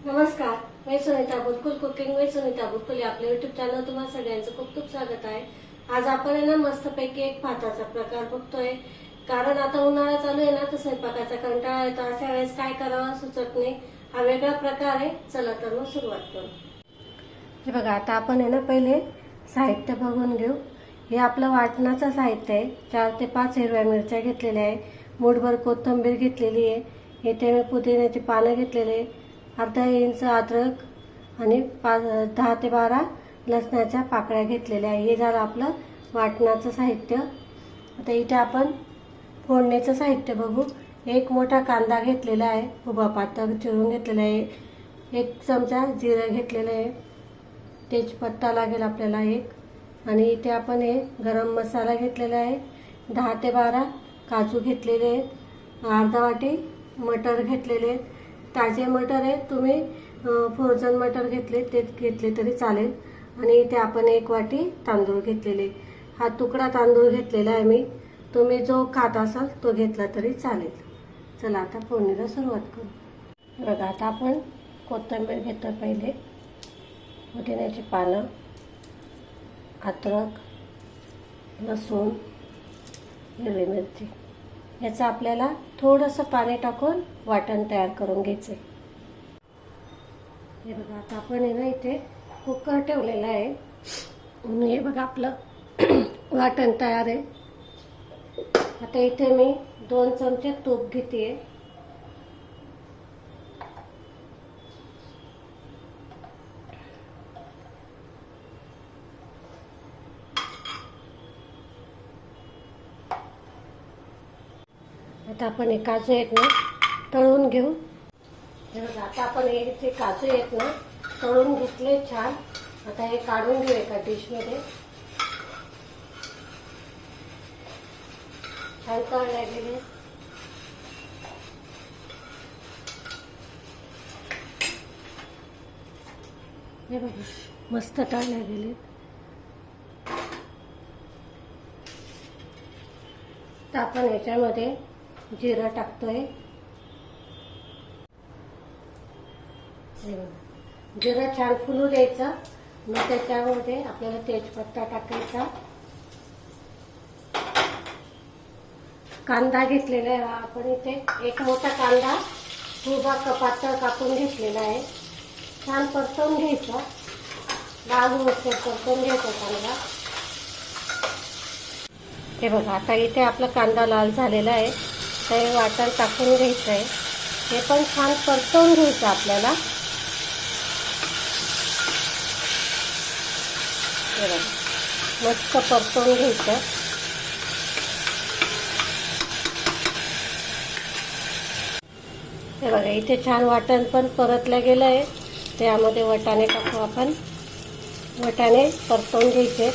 नमस्कार, मी Sunita Bulkul cooking with Sunita Bulkul या आपल्या युट्यूब चॅनल तुम्हाला सगळ्यांचं खूप खूप स्वागत आहे। आज आपण ना मस्तपैकी एक भाताचा प्रकार बघतोय। कारण आता उन्हाळा चालू आहे ना, तर स्वयंपाकाचा कंटाळा येतो, अशा वेळेस काय करावं सुचत नाही। हा वेगळा प्रकार आहे, चला तर मग सुरुवात करू। हे बघा, आता आपण ना पहिले साहित्य बघून घेऊ। हे आपलं वाटणाचं साहित्य आहे। 4 ते 5 हिरव्या मिरच्या घेतलेल्या आहे, मूठभर कोथिंबीर घेतलेली आहे, इथे मी पुदिन्याची पानं घेतलेले, अर्धा इंच अद्रक आणि 10 ते 12 लसणाच्या पाकळ्या घेतलेल्या आहे। हे झालं आपलं वाटणाचं साहित्य। आता इथे आपण फोडणीचं साहित्य बघू। एक मोठा कांदा घेतलेला आहे, उभा पातळ चिरून घेतलेला आहे, 1 चमचा जिरं घेतलेलं आहे, तेजपत्ता लागेल आपल्याला 1, आणि इथे आपण हे गरम मसाला घेतलेला आहे, 10 ते 12 काजू घेतलेले आहेत, अर्धा वाटी मटर घेतलेले आहेत, ताजे मटर आहे, तुम्ही फ्रोझन मटर घेतले तरी चालेल, आणि इथे आपण 1 वाटी तांदूळ घेतलेले। हा तुकडा तांदूळ घेतलेला आहे मी, तुम्ही जो खात असाल तो घेतला तरी चालेल। चला आता फोडणीला सुरुवात करू। बघा, आता आपण कोथिंबीर घेतो, पहिले पुदिन्याची पानं, अद्रक, लसूण, हिरवी मिरची, याचं आपल्याला थोडंसं पाणी टाकून वाटण तयार करून घ्यायचं आहे। हे बघा, आता आपण ना इथे कुकर ठेवलेला आहे, आणि हे बघा आपलं वाटण तयार आहे। आता इथे मी 2 चमचे तूप घेते। आता आपण हे काजू आहेत ना तळून घेऊ। आता आपण हे जे काजू आहेत ना तळून घेतले छान। आता हे काढून घेऊ एका डिशमध्ये। छान तळले गेले, हे बघा मस्त तळले गेले। तर आपण याच्यामध्ये जिरं टाकतोय। जिरं छान फुलू द्यायचं, मग त्याच्यामध्ये आपल्याला तेजपत्ता टाकायचा, कांदा घेतलेला आहे आपण इथे, 1 मोठा कांदा उभा पातळ कापून घेतलेला आहे, छान परतवून घ्यायचा, लाल होईपर्यंत परतवून घ्यायचा कांदा। हे बघा, आता इथे आपला कांदा लाल झालेला आहे, तर हे वाटण टाकून घ्यायचं आहे, हे पण छान परतवून घ्यायचं आपल्याला। हे बघा मस्त परतवून घ्यायचं। हे बघा, इथे छान वाटण पण परतलं गेलं आहे, त्यामध्ये वाटाणे टाकू आपण, वाटाणे परतवून घ्यायचे।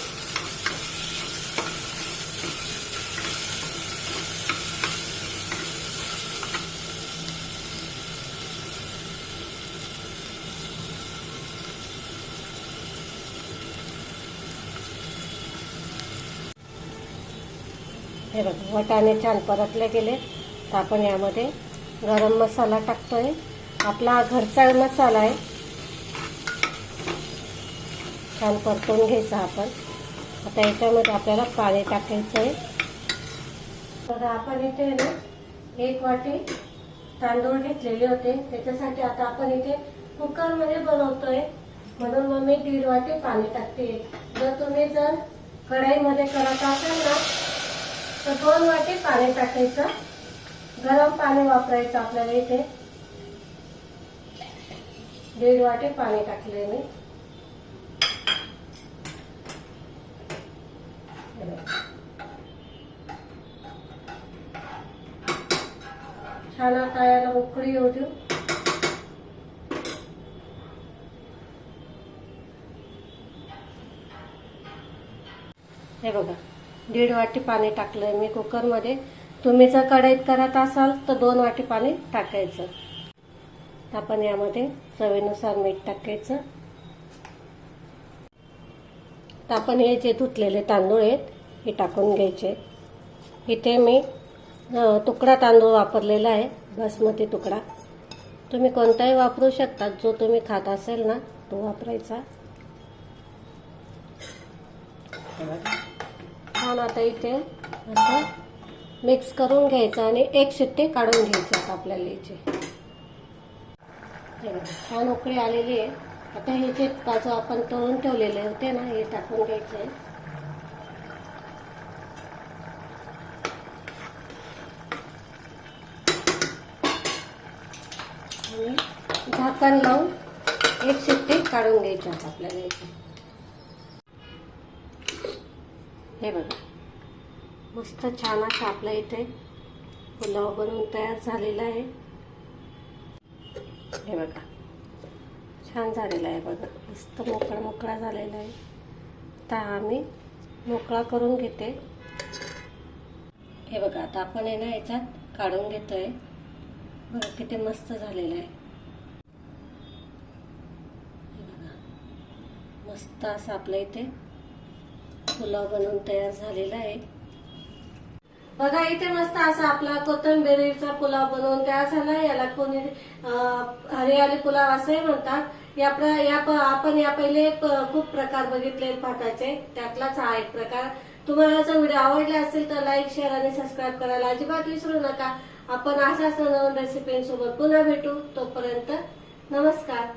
हे बघा वाटाणे छान परतले गेले, तर आपण यामध्ये गरम मसाला टाकतोय, आपला घरचा मसाला आहे, छान परतवून घ्यायचा आपण। आता याच्यामध्ये आपल्याला पाणी टाकायचं आहे। तर आपण इथे ना 1 वाटी तांदूळ घेतलेले होते, त्याच्यासाठी आता आपण इथे कुकरमध्ये बनवतोय, म्हणून मग मी 1.5 वाटी पाणी टाकते। जर कढईमध्ये करत असाल ना तर 2 वाटी पाणी टाकायचं, गरम पाणी वापरायचं आपल्याला। इथे 1.5 वाटी पाणी टाकले मी। छान आता याला उकळी येऊ देऊ। हे बघा 1.5 वाटी पाणी टाकलंय मी कुकरमध्ये, तुम्ही जर कढईत करत असाल तर 2 वाटी पाणी टाकायचं। आपण यामध्ये चवीनुसार मीठ टाकायचं। तर आपण हे जे धुतलेले तांदूळ आहेत हे टाकून घ्यायचे। इथे मी तुकडा तांदूळ वापरलेला आहे, बासमती तुकडा। तुम्ही कोणताही वापरू शकता, जो तुम्ही खात असेल ना तो वापरायचा. छान आता इथे असं मिक्स करून घ्यायचं आणि एक शिट्टी काढून घ्यायची आता आपल्याला याची. छान उकळी आलेली आहे. आता हे जे काजू आपण तळून ठेवलेले होते ना हे टाकून घ्यायचे आणि झाकण लावून एक शिट्टी काढून घ्यायची आता आपल्याला याची. हे बघा मस्त छान असा आपल्या इथे पुलाव बनवून तयार झालेला आहे. हे बघा छान झालेला आहे बघा, मस्त मोकळा मोकळा झालेला आहे. आता आम्ही मोकळा करून घेते. हे बघा आता आपण आहे ना याच्यात काढून घेतोय. बघा किती मस्त झालेला आहे. हे बघा मस्त असं आपल्या इथे पुलाव बनवून तयार झालेला आहे. बघा इथे मस्त असा आपला कोथिंबीरचा पुलाव बनवून तयार झाला. याला कोणी हरियाली पुलाव असंही म्हणतात. आपण या पहिले खूप प्रकार बघितले भाताचे, त्यातलाच हा एक प्रकार. तुम्हाला जर व्हिडिओ आवडला असेल तर लाईक, शेअर आणि सबस्क्राईब करायला अजिबात विसरू नका. आपण अशाच नवीन रेसिपींसोबत पुन्हा भेटू. तोपर्यंत नमस्कार.